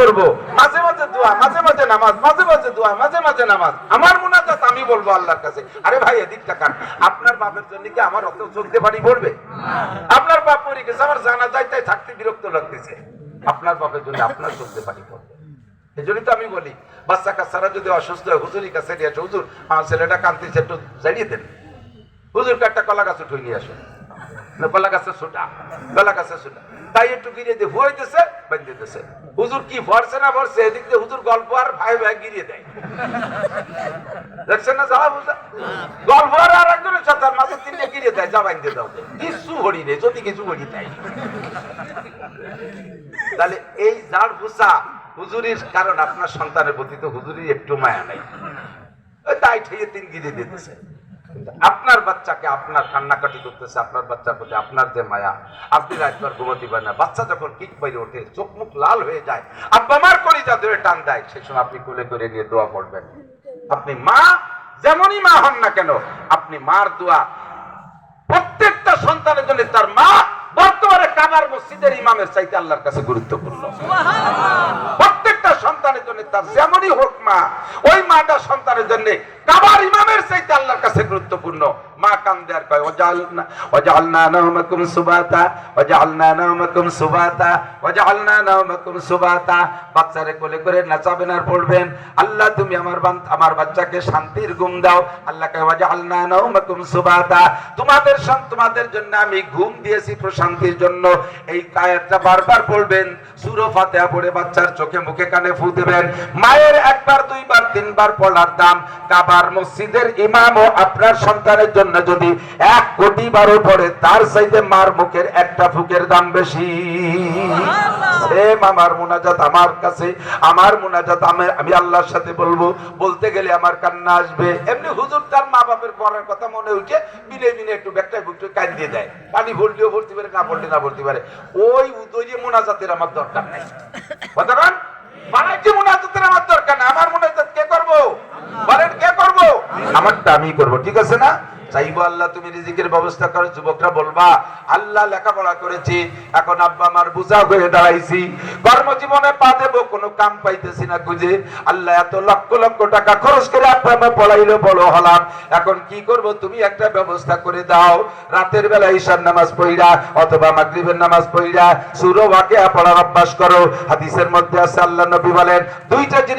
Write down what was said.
করব, মাঝে মাঝে দোয়া, মাঝে মাঝে নামাজ, মাঝে মাঝে দোয়া, মাঝে মাঝে নামাজ। আমার মুনাজাত আমি বলবো আল্লাহর কাছে, আরে ভাই এদিক তাকান, আপনার বাপের জন্য কি আমার অত চলতে পারি পড়বে? আপনার বাপ মরে গেছে, আমার জানা যায় তাই থাকতে বিরক্ত লাগতেছে, আপনার বাপের জন্য আপনার চলতে পারি পড়বে। এই জন্যই তো আমি বলি, বাচ্চা কাচ্চারা যদি অসুস্থ হয় হুজুরের কাছে নিয়ে আসে, হুজুর আমার ছেলেটা কাঁদতেছে একটু জানিয়ে দেন, হুজুরকে একটা কলা গাছ উঠে নিয়ে আসে, কলা গাছের ছোটা, কলা গাছের ছোটা, তাই একটু গিরিয়ে দিয়ে ভুয়ে দিতেছে, বেঁধে দিতেছে। হুজুর কি ভরছে না ভরছে, এদিক দিয়ে হুজুর গল্প আর ভাই ভাই গিরিয়ে দেয়, দেখছেন না? যারা বুঝা গল্প আর একজনের সাথে মাঝে তিনটে গিরিয়ে দেয়, যা বাইন্ধে দাও, কিছু হরি নেই, যদি কিছু হরি দেয়। তাহলে এই জাড় ভুষা হুজুরির কারণ আপনার সন্তানের প্রতি তো হুজুরির একটু মায়া নাই, তাই ঠেয়ে তিন গিরিয়ে দিতেছে। আপনার বাচ্চাকে আপনার কান্নাকাটি করতেছে, আপনার বাচ্চার প্রতি আপনার যে মায়া, আপনি রাতভর ঘুমোতে পারেন না, বাচ্চা যখন কিক বাইরে ওঠে, চোখ মুখ লাল হয়ে যায়, আব্বা মার কলিজা ধরে টান দেয়, সেই সময় আপনি কোলে করে নিয়ে দোয়া করবেন। আপনি মা যেমনই মা হন না কেন, আপনি মার দোয়া প্রত্যেকটা সন্তানের জন্য, তার মা বর্তমানে কাবার মসজিদের ইমামের চাইতে আল্লাহর কাছে গুরুত্বপূর্ণ। প্রত্যেকটা সন্তানের জন্য তার যেমনই হোক মা, ওই মাটা সন্তানের জন্য কাবার ইমামের চাইতে আল্লাহর কাছে গুরুত্বপূর্ণ। মা কান্দে আর কয় ওয়াজআলনা নাওমাকুম সুবাতা, ওয়াজআলনা নাওমাকুম সুবাতা, ওয়াজআলনা নাওমাকুম সুবাতা। বাচ্চারে কোলে করে নাচাবেন আর পড়বেন, আল্লাহ তুমি আমার বাচ্চাকে শান্তির ঘুম দাও। আল্লাহ কয় ওয়াজআলনা নাওমাকুম সুবাতা, তোমাদের জন্য আমি ঘুম দিয়েছি প্রশান্তির জন্য। এই আয়াতটা বারবার পড়বেন, সূরা ফাতিহা পড়ে বাচ্চার চোখে মুখে কানে ফু দিবেন। মায়ের একবার দুইবার তিনবার পড়ার দাম কাবার মসজিদের ইমামও আপনার সন্তানের জন্য যদি 1 কোটি বারও পড়ে, তার চাইতে মার মুখের একটা ফুকের দাম বেশি। আমার মুনাজাত আমার কাছে, আমার মুনাজাত আমি আল্লাহর সাথে বলবো, বলতে গেলে আমার কান্না আসবে। এমনি হুজুর তার মা বাপের পড়ার কথা মনে উঠে বিনে বিনে একটু ব্যাগটায় বুকটে কান দিয়ে দেয়, পানি ভরলেও ভরতে পারে, না ভরলে না ভরতে পারে। ওই মুনাজাতের আমার দরকার নাই, বুঝলেন? বাণিজ্য মুনাজাতের আমার দরকার নাই। আমার মুনাজাত কে করবো বলেন? কে করবো? আমারটা আমি করবো, ঠিক আছে না? চাইবো আল্লাহ তুমি রিজিকের ব্যবস্থা করো। যুবকরা বলবা আল্লাহ লেখাপড়া করেছি, এখন আব্বা আমার বোঝা হয়ে দাঁড়াইছি, কর্মজীবনে পা দেবো, কোনো কাম পাইতেছি না খুঁজে। আল্লাহ এত লক্ষ লক্ষ টাকা খরচ করে আব্বা আমার পড়াইলো, বড় হলাম, এখন কি করব? তুমি একটা ব্যবস্থা করে দাও। রাতের বেলা ঈশার নামাজ পড়িরা অথবা মাগরিবের নামাজ পড়িরা সূরা ওয়াকিয়া পড়ার অভ্যাস করো। হাদিসের মধ্যে আছে, আল্লাহ নবী বলেন, দুইটা জিনিস